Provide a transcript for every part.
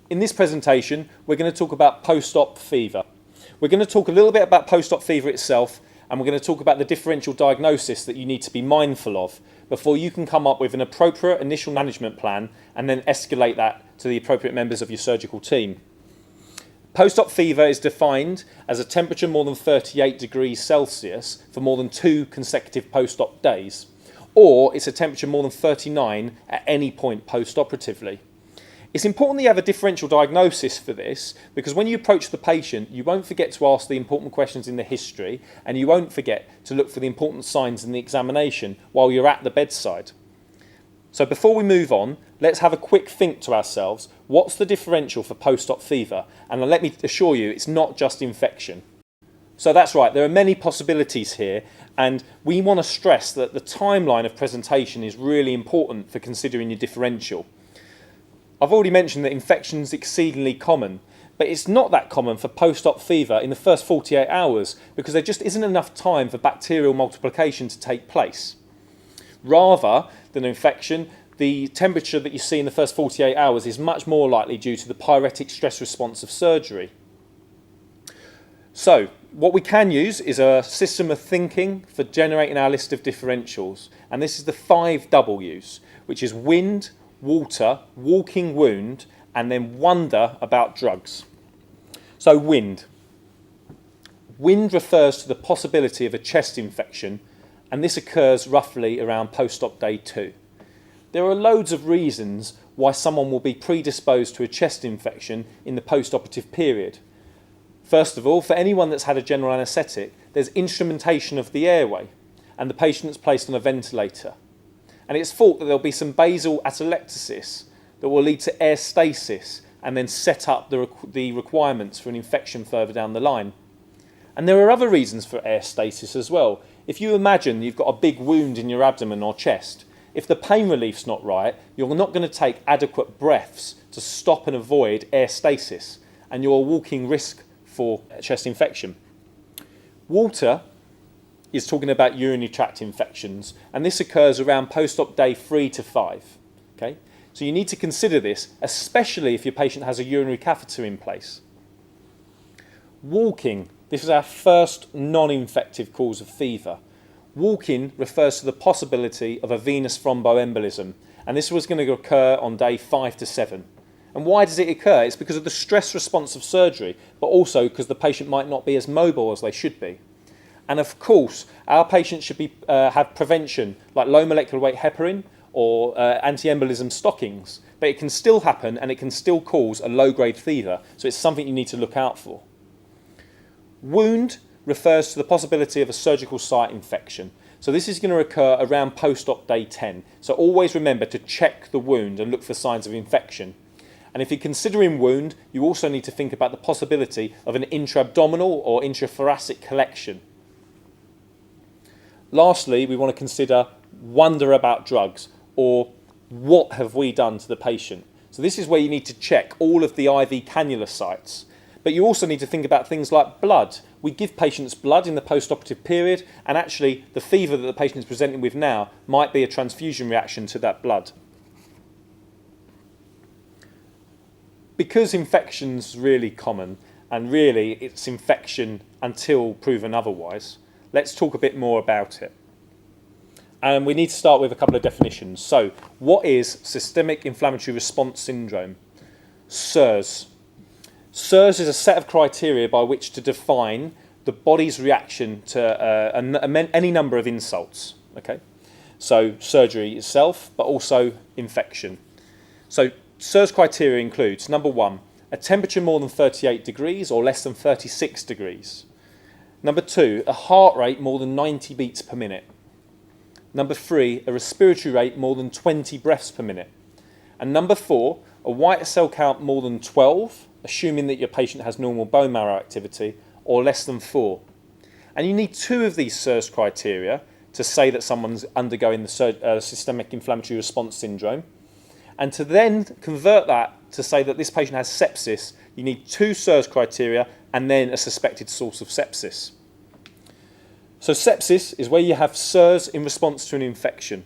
In this presentation, we're going to talk about post-op fever. We're going to talk a little bit about post-op fever itself, and we're going to talk about the differential diagnosis that you need to be mindful of before you can come up with an appropriate initial management plan and then escalate that to the appropriate members of your surgical team. Post-op fever is defined as a temperature more than 38 degrees Celsius for more than 2 consecutive post-op days, or it's a temperature more than 39 at any point post-operatively. It's important that you have a differential diagnosis for this, because when you approach the patient, you won't forget to ask the important questions in the history, and you won't forget to look for the important signs in the examination while you're at the bedside. So before we move on, let's have a quick think to ourselves, what's the differential for post-op fever? And let me assure you, it's not just infection. So that's right, there are many possibilities here, and we want to stress that the timeline of presentation is really important for considering your differential. I've already mentioned that infection is exceedingly common, but it's not that common for post-op fever in the first 48 hours because there just isn't enough time for bacterial multiplication to take place. Rather than infection, the temperature that you see in the first 48 hours is much more likely due to the pyretic stress response of surgery. So, what we can use is a system of thinking for generating our list of differentials, and this is the 5 W's, which is wind, water, walking wound, and then wonder about drugs. So wind. Wind refers to the possibility of a chest infection, and this occurs roughly around post-op day 2. There are loads of reasons why someone will be predisposed to a chest infection in the post-operative period. First of all, for anyone that's had a general anaesthetic, there's instrumentation of the airway, and the patient's placed on a ventilator. And it's thought that there'll be some basal atelectasis that will lead to air stasis and then set up the requirements for an infection further down the line. And there are other reasons for air stasis as well. If you imagine you've got a big wound in your abdomen or chest, if the pain relief's not right, you're not going to take adequate breaths to stop and avoid air stasis, and you're walking risk for chest infection. Water is talking about urinary tract infections, and this occurs around post-op day 3 to 5. Okay? So you need to consider this, especially if your patient has a urinary catheter in place. Walking, this is our first non-infective cause of fever. Walking refers to the possibility of a venous thromboembolism, and this was going to occur on day 5 to 7. And why does it occur? It's because of the stress response of surgery, but also because the patient might not be as mobile as they should be. And of course, our patients should have prevention, like low molecular weight heparin or anti-embolism stockings. But it can still happen, and it can still cause a low-grade fever, so it's something you need to look out for. Wound refers to the possibility of a surgical site infection. So this is going to occur around post-op day 10. So always remember to check the wound and look for signs of infection. And if you're considering wound, you also need to think about the possibility of an intra-abdominal or intrathoracic collection. Lastly, we want to consider wonder about drugs, or what have we done to the patient. So this is where you need to check all of the IV cannula sites. But you also need to think about things like blood. We give patients blood in the post-operative period, and actually the fever that the patient is presenting with now might be a transfusion reaction to that blood. Because infection's really common, and really it's infection until proven otherwise, let's talk a bit more about it. And we need to start with a couple of definitions. So, what is systemic inflammatory response syndrome? SIRS. SIRS is a set of criteria by which to define the body's reaction to any number of insults. Okay? So, surgery itself, but also infection. So, SIRS criteria includes, number 1, a temperature more than 38 degrees or less than 36 degrees. Number 2, a heart rate more than 90 beats per minute. Number 3, a respiratory rate more than 20 breaths per minute. And number 4, a white cell count more than 12, assuming that your patient has normal bone marrow activity, or less than 4. And you need 2 of these SIRS criteria to say that someone's undergoing the systemic inflammatory response syndrome. And to then convert that to say that this patient has sepsis, you need 2 SIRS criteria and then a suspected source of sepsis. So sepsis is where you have SIRS in response to an infection.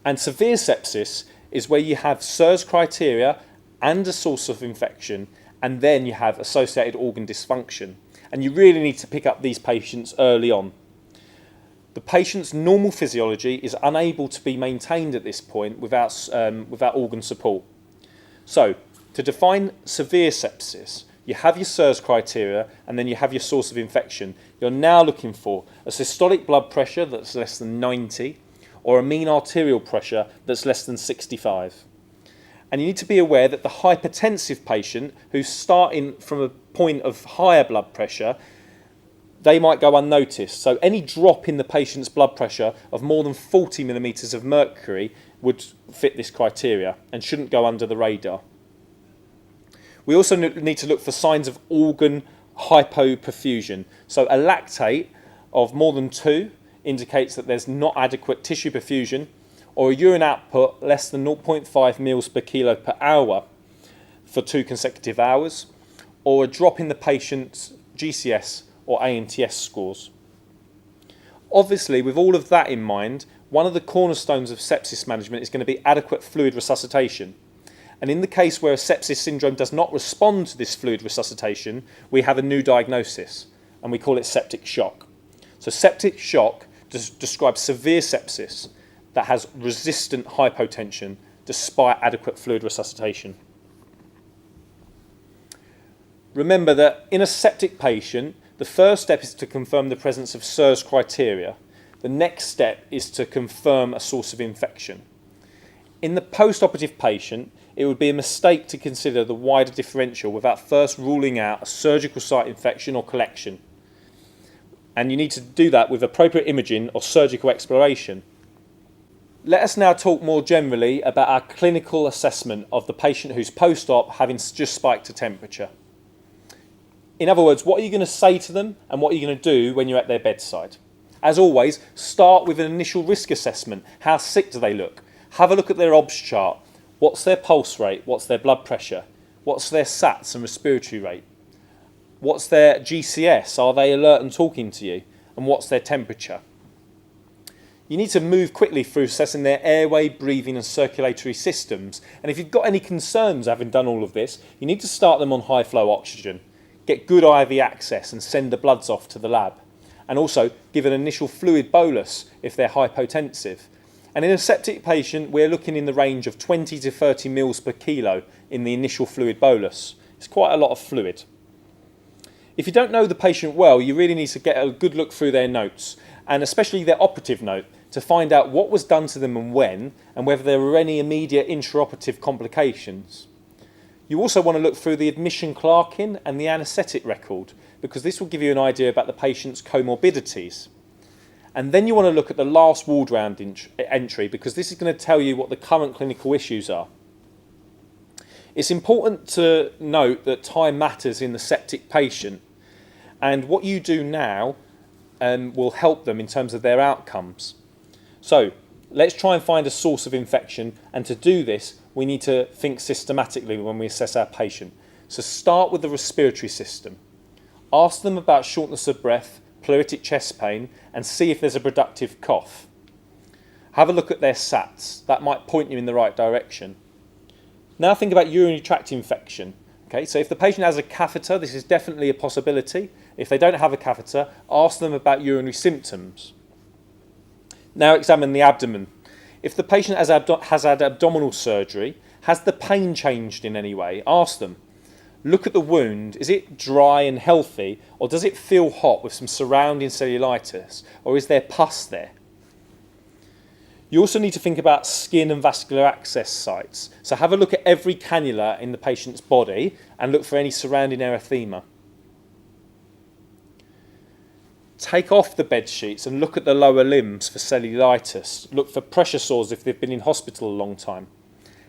And severe sepsis is where you have SIRS criteria and a source of infection, and then you have associated organ dysfunction. And you really need to pick up these patients early on. The patient's normal physiology is unable to be maintained at this point without organ support. So, to define severe sepsis, you have your SIRS criteria and then you have your source of infection. You're now looking for a systolic blood pressure that's less than 90 or a mean arterial pressure that's less than 65. And you need to be aware that the hypertensive patient who's starting from a point of higher blood pressure, they might go unnoticed. So any drop in the patient's blood pressure of more than 40 millimetres of mercury would fit this criteria and shouldn't go under the radar. We also need to look for signs of organ hypoperfusion. So a lactate of more than 2 indicates that there's not adequate tissue perfusion, or a urine output less than 0.5 mils per kilo per hour for 2 consecutive hours, or a drop in the patient's GCS or ANTS scores. Obviously, with all of that in mind, one of the cornerstones of sepsis management is going to be adequate fluid resuscitation. And in the case where a sepsis syndrome does not respond to this fluid resuscitation, we have a new diagnosis, and we call it septic shock. So septic shock describes severe sepsis that has resistant hypotension despite adequate fluid resuscitation. Remember that in a septic patient, the first step is to confirm the presence of SIRS criteria. The next step is to confirm a source of infection. In the post-operative patient, it would be a mistake to consider the wider differential without first ruling out a surgical site infection or collection. And you need to do that with appropriate imaging or surgical exploration. Let us now talk more generally about our clinical assessment of the patient who's post-op having just spiked a temperature. In other words, what are you going to say to them and what are you going to do when you're at their bedside? As always, start with an initial risk assessment. How sick do they look? Have a look at their OBS chart. What's their pulse rate? What's their blood pressure? What's their SATs and respiratory rate? What's their GCS? Are they alert and talking to you? And what's their temperature? You need to move quickly through assessing their airway, breathing and circulatory systems. And if you've got any concerns having done all of this, you need to start them on high flow oxygen. Get good IV access and send the bloods off to the lab. And also give an initial fluid bolus if they're hypotensive. And in a septic patient, we're looking in the range of 20 to 30 mils per kilo in the initial fluid bolus. It's quite a lot of fluid. If you don't know the patient well, you really need to get a good look through their notes, and especially their operative note, to find out what was done to them and when, and whether there were any immediate intraoperative complications. You also want to look through the admission clerking and the anaesthetic record, because this will give you an idea about the patient's comorbidities. And then you want to look at the last ward round entry, because this is going to tell you what the current clinical issues are. It's important to note that time matters in the septic patient, and what you do now will help them in terms of their outcomes. So let's try and find a source of infection, and to do this we need to think systematically when we assess our patient. So start with the respiratory system. Ask them about shortness of breath, pleuritic chest pain, and see if there's a productive cough. Have a look at their SATs. That might point you in the right direction. Now think about urinary tract infection. Okay, so if the patient has a catheter, this is definitely a possibility. If they don't have a catheter, ask them about urinary symptoms. Now examine the abdomen. If the patient has had abdominal surgery, has the pain changed in any way? Ask them. Look at the wound. Is it dry and healthy, or does it feel hot with some surrounding cellulitis, or is there pus there? You also need to think about skin and vascular access sites. So have a look at every cannula in the patient's body and look for any surrounding erythema. Take off the bed sheets and look at the lower limbs for cellulitis. Look for pressure sores if they've been in hospital a long time.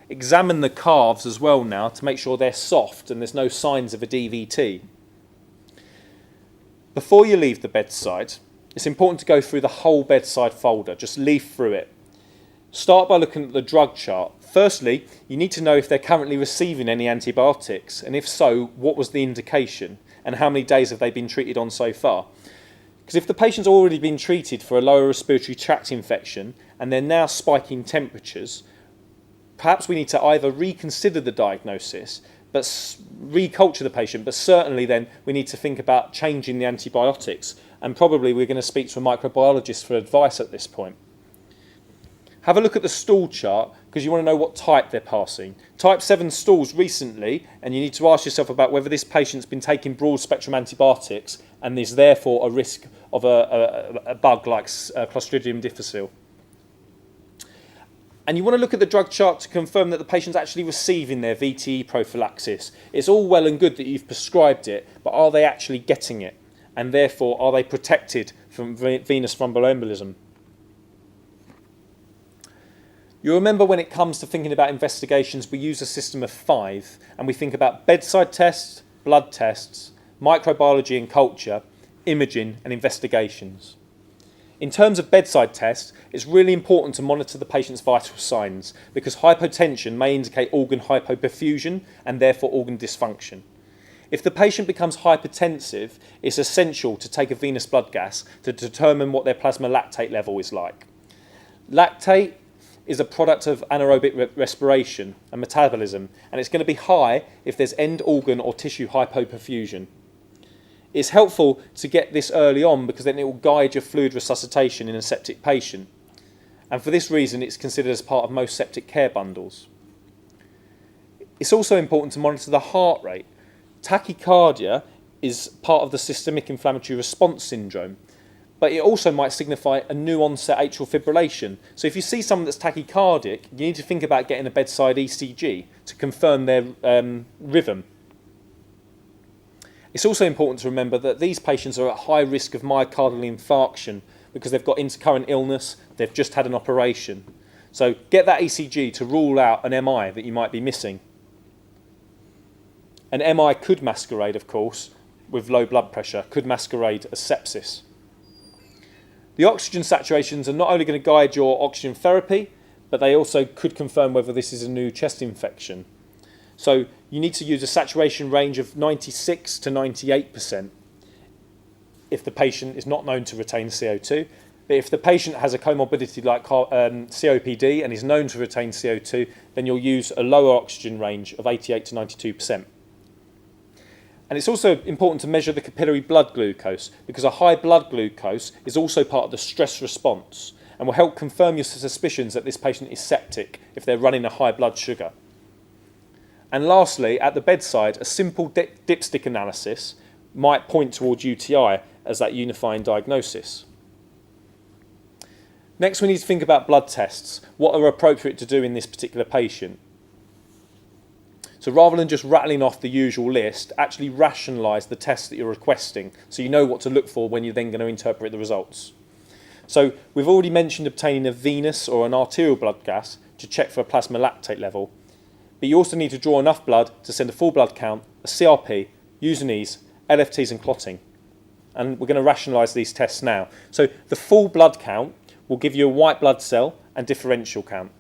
Examine the calves as well now to make sure they're soft and there's no signs of a DVT. Before you leave the bedside, it's important to go through the whole bedside folder. Just leaf through it. Start by looking at the drug chart. Firstly, you need to know if they're currently receiving any antibiotics, and if so, what was the indication and how many days have they been treated on so far. Because if the patient's already been treated for a lower respiratory tract infection and they're now spiking temperatures, perhaps we need to either reconsider the diagnosis, but reculture the patient, but certainly then we need to think about changing the antibiotics, and probably we're going to speak to a microbiologist for advice at this point. Have a look at the stool chart, because you want to know what type they're passing. Type 7 stools recently, and you need to ask yourself about whether this patient's been taking broad spectrum antibiotics and is therefore a risk of a bug like Clostridium difficile. And you want to look at the drug chart to confirm that the patient's actually receiving their VTE prophylaxis. It's all well and good that you've prescribed it, but are they actually getting it? And therefore, are they protected from venous thromboembolism? You remember when it comes to thinking about investigations, we use a system of 5, and we think about bedside tests, blood tests, microbiology and culture, imaging and investigations. In terms of bedside tests, it's really important to monitor the patient's vital signs because hypotension may indicate organ hypoperfusion and therefore organ dysfunction. If the patient becomes hypertensive, it's essential to take a venous blood gas to determine what their plasma lactate level is like. Lactate is a product of anaerobic respiration and metabolism, and it's going to be high if there's end organ or tissue hypoperfusion. It's helpful to get this early on because then it will guide your fluid resuscitation in a septic patient. And for this reason, it's considered as part of most septic care bundles. It's also important to monitor the heart rate. Tachycardia is part of the systemic inflammatory response syndrome, but it also might signify a new onset atrial fibrillation. So if you see someone that's tachycardic, you need to think about getting a bedside ECG to confirm their rhythm. It's also important to remember that these patients are at high risk of myocardial infarction because they've got intercurrent illness, they've just had an operation. So get that ECG to rule out an MI that you might be missing. An MI could masquerade, of course, with low blood pressure, could masquerade as sepsis. The oxygen saturations are not only going to guide your oxygen therapy, but they also could confirm whether this is a new chest infection. So you need to use a saturation range of 96 to 98% if the patient is not known to retain CO2. But if the patient has a comorbidity like COPD and is known to retain CO2, then you'll use a lower oxygen range of 88 to 92%. And it's also important to measure the capillary blood glucose because a high blood glucose is also part of the stress response and will help confirm your suspicions that this patient is septic if they're running a high blood sugar. And lastly, at the bedside, a simple dipstick analysis might point towards UTI as that unifying diagnosis. Next, we need to think about blood tests. What are appropriate to do in this particular patient? So rather than just rattling off the usual list, actually rationalise the tests that you're requesting so you know what to look for when you're then going to interpret the results. So we've already mentioned obtaining a venous or an arterial blood gas to check for a plasma lactate level. But you also need to draw enough blood to send a full blood count, a CRP, Usinase, LFTs and clotting. And we're going to rationalise these tests now. So the full blood count will give you a white blood cell and differential count,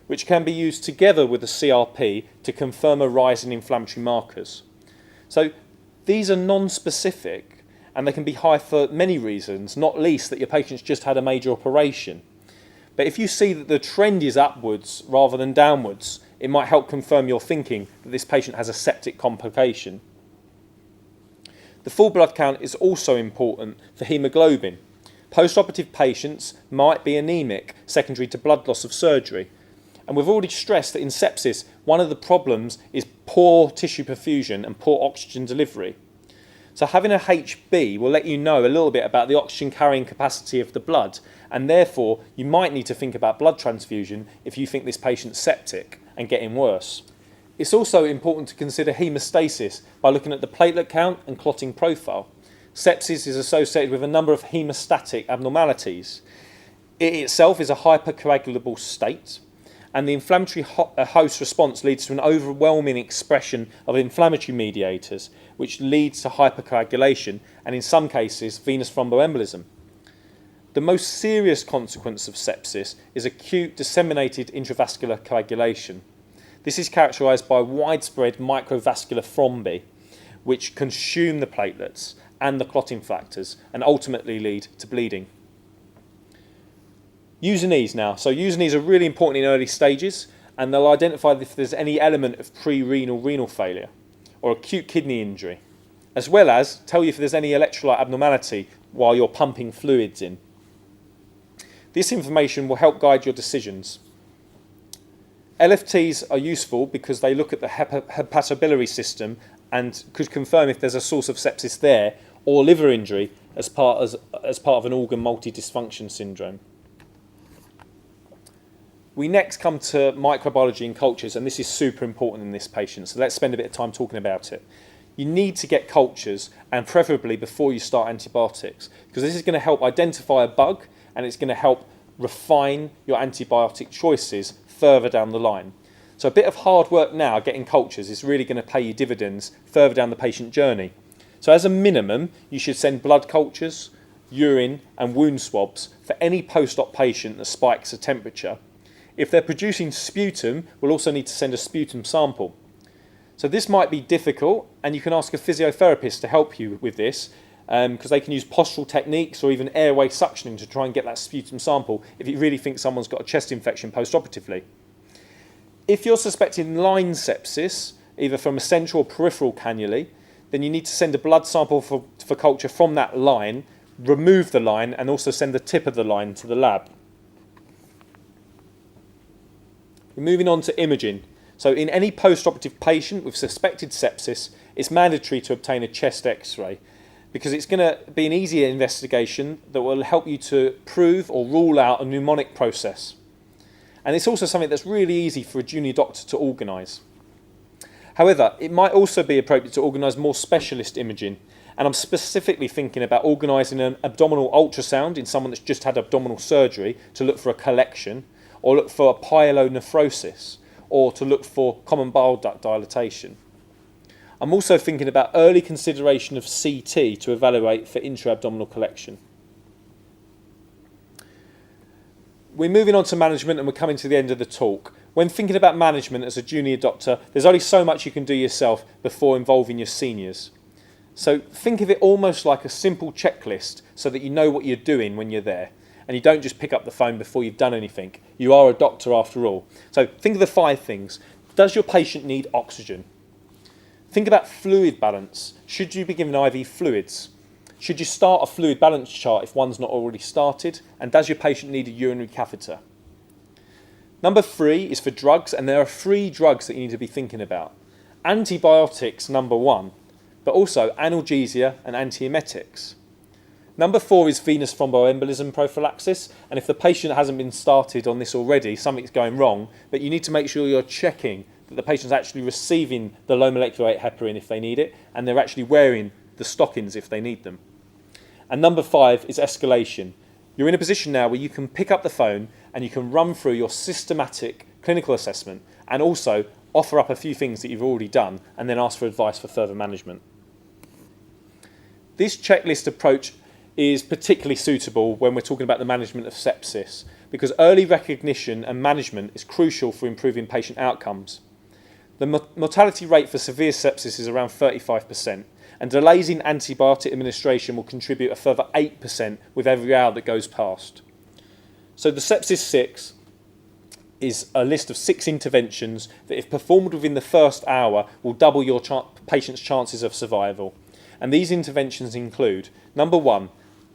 which can be used together with a CRP to confirm a rise in inflammatory markers. So these are non-specific and they can be high for many reasons, not least that your patient's just had a major operation. But if you see that the trend is upwards rather than downwards, it might help confirm your thinking that this patient has a septic complication. The full blood count is also important for haemoglobin. Post-operative patients might be anemic secondary to blood loss of surgery. And we've already stressed that in sepsis, one of the problems is poor tissue perfusion and poor oxygen delivery. So having a HB will let you know a little bit about the oxygen carrying capacity of the blood, and therefore you might need to think about blood transfusion if you think this patient's septic and getting worse. It's also important to consider hemostasis by looking at the platelet count and clotting profile. Sepsis is associated with a number of hemostatic abnormalities. It itself is a hypercoagulable state, and the inflammatory host response leads to an overwhelming expression of inflammatory mediators, which leads to hypercoagulation and in some cases venous thromboembolism. The most serious consequence of sepsis is acute disseminated intravascular coagulation. This is characterised by widespread microvascular thrombi, which consume the platelets and the clotting factors and ultimately lead to bleeding. Usinase now. So Usinase are really important in early stages, and they'll identify if there's any element of renal failure or acute kidney injury, as well as tell you if there's any electrolyte abnormality while you're pumping fluids in. This information will help guide your decisions. LFTs are useful because they look at the hepatobiliary system and could confirm if there's a source of sepsis there or liver injury as part of an organ multi-dysfunction syndrome. We next come to microbiology and cultures, and this is super important in this patient, so let's spend a bit of time talking about it. You need to get cultures, and preferably before you start antibiotics, because this is going to help identify a bug, and it's going to help refine your antibiotic choices further down the line. So a bit of hard work now getting cultures is really going to pay you dividends further down the patient journey. So as a minimum, you should send blood cultures, urine and wound swabs for any post-op patient that spikes a temperature. If they're producing sputum, we'll also need to send a sputum sample. So this might be difficult, and you can ask a physiotherapist to help you with this, because they can use postural techniques or even airway suctioning to try and get that sputum sample if you really think someone's got a chest infection post-operatively. If you're suspecting line sepsis, either from a central or peripheral cannulae, then you need to send a blood sample for culture from that line, remove the line, and also send the tip of the line to the lab. Moving on to imaging. So in any post-operative patient with suspected sepsis, it's mandatory to obtain a chest x-ray because it's going to be an easier investigation that will help you to prove or rule out a pneumonic process. And it's also something that's really easy for a junior doctor to organise. However, it might also be appropriate to organise more specialist imaging, and I'm specifically thinking about organising an abdominal ultrasound in someone that's just had abdominal surgery to look for a collection, or look for a pyelonephrosis, or to look for common bile duct dilatation. I'm also thinking about early consideration of CT to evaluate for intra-abdominal collection. We're moving on to management, and we're coming to the end of the talk. When thinking about management as a junior doctor, there's only so much you can do yourself before involving your seniors. So think of it almost like a simple checklist so that you know what you're doing when you're there. And you don't just pick up the phone before you've done anything. You are a doctor after all. So think of the 5 things. Does your patient need oxygen? Think about fluid balance. Should you be given IV fluids? Should you start a fluid balance chart if one's not already started? And does your patient need a urinary catheter? Number 3 is for drugs, and there are 3 drugs that you need to be thinking about. Antibiotics, number 1, but also analgesia and antiemetics. Number 4 is venous thromboembolism prophylaxis, and if the patient hasn't been started on this already, something's going wrong, but you need to make sure you're checking that the patient's actually receiving the low molecular weight heparin if they need it, and they're actually wearing the stockings if they need them. And number 5 is escalation. You're in a position now where you can pick up the phone and you can run through your systematic clinical assessment and also offer up a few things that you've already done and then ask for advice for further management. This checklist approach is particularly suitable when we're talking about the management of sepsis because early recognition and management is crucial for improving patient outcomes. The mortality rate for severe sepsis is around 35%, and delays in antibiotic administration will contribute a further 8% with every hour that goes past. So the Sepsis 6 is a list of 6 interventions that, if performed within the first hour, will double your patient's chances of survival. And these interventions include, number 1,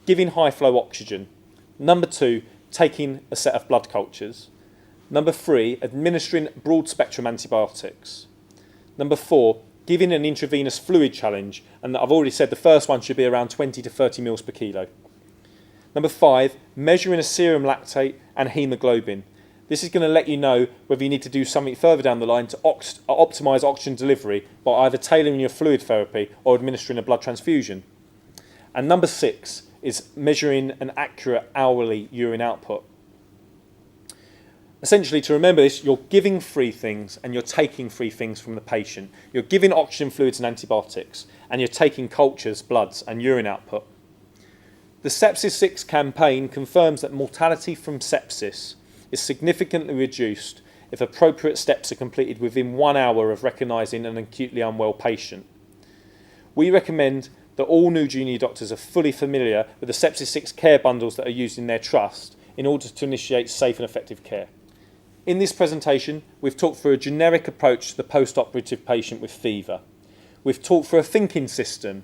giving high flow oxygen. Number 2, taking a set of blood cultures. Number 3, administering broad spectrum antibiotics. Number 4, giving an intravenous fluid challenge, and I've already said the first one should be around 20 to 30 mils per kilo. Number 5, measuring a serum lactate and haemoglobin. This is going to let you know whether you need to do something further down the line to optimise oxygen delivery by either tailoring your fluid therapy or administering a blood transfusion. And number 6 is measuring an accurate hourly urine output. Essentially, to remember this, you're giving 3 things and you're taking 3 things from the patient. You're giving oxygen, fluids and antibiotics, and you're taking cultures, bloods and urine output. The Sepsis 6 campaign confirms that mortality from sepsis is significantly reduced if appropriate steps are completed within 1 hour of recognising an acutely unwell patient. We recommend that all new junior doctors are fully familiar with the Sepsis 6 care bundles that are used in their trust in order to initiate safe and effective care. In this presentation, we've talked through a generic approach to the post-operative patient with fever. We've talked through a thinking system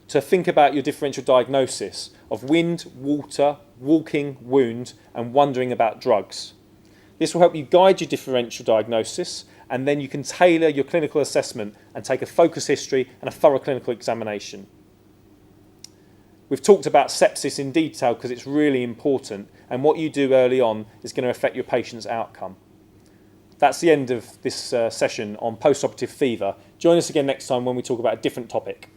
to think about your differential diagnosis of wind, water, walking, wound, and wondering about drugs. This will help you guide your differential diagnosis, and then you can tailor your clinical assessment and take a focus history and a thorough clinical examination. We've talked about sepsis in detail because it's really important, and what you do early on is going to affect your patient's outcome. That's the end of this session on post-operative fever. Join us again next time when we talk about a different topic.